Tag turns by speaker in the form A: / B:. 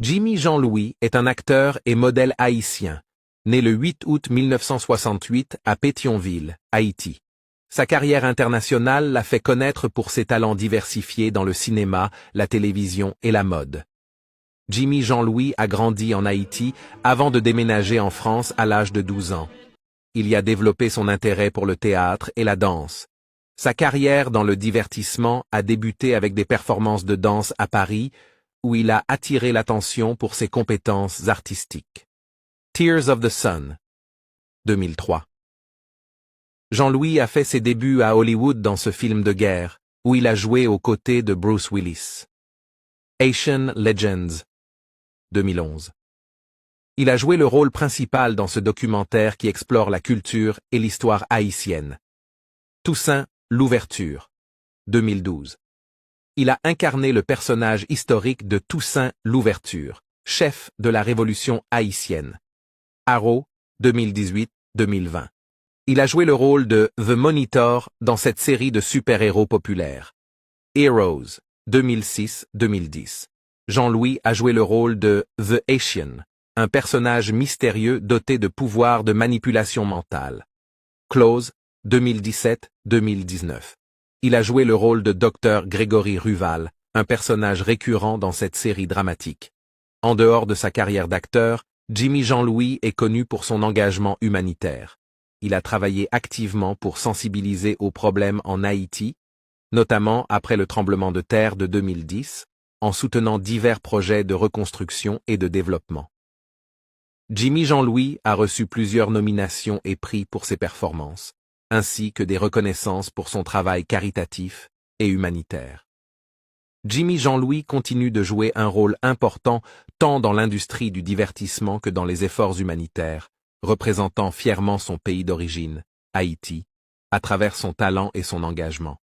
A: Jimmy Jean-Louis est un acteur et modèle haïtien, né le 8 août 1968 à Pétionville, Haïti. Sa carrière internationale l'a fait connaître pour ses talents diversifiés dans le cinéma, la télévision et la mode. Jimmy Jean-Louis a grandi en Haïti avant de déménager en France à l'âge de 12 ans. Il y a développé son intérêt pour le théâtre et la danse. Sa carrière dans le divertissement a débuté avec des performances de danse à Paris, où il a attiré l'attention pour ses compétences artistiques. Tears of the Sun, 2003. Jean-Louis a fait ses débuts à Hollywood dans ce film de guerre, où il a joué aux côtés de Bruce Willis. Haitian Legends, 2011. Il a joué le rôle principal dans ce documentaire qui explore la culture et l'histoire haïtienne. Toussaint, l'ouverture, 2012. Il a incarné le personnage historique de Toussaint l'Ouverture, chef de la révolution haïtienne. Arrow, 2018-2020. Il a joué le rôle de The Monitor dans cette série de super-héros populaires. Heroes, 2006-2010. Jean-Louis a joué le rôle de The Haitian, un personnage mystérieux doté de pouvoirs de manipulation mentale. Close, 2017-2019. Il a joué le rôle de Dr Grégory Ruval, un personnage récurrent dans cette série dramatique. En dehors de sa carrière d'acteur, Jimmy Jean-Louis est connu pour son engagement humanitaire. Il a travaillé activement pour sensibiliser aux problèmes en Haïti, notamment après le tremblement de terre de 2010, en soutenant divers projets de reconstruction et de développement. Jimmy Jean-Louis a reçu plusieurs nominations et prix pour ses performances, ainsi que des reconnaissances pour son travail caritatif et humanitaire. Jimmy Jean-Louis continue de jouer un rôle important tant dans l'industrie du divertissement que dans les efforts humanitaires, représentant fièrement son pays d'origine, Haïti, à travers son talent et son engagement.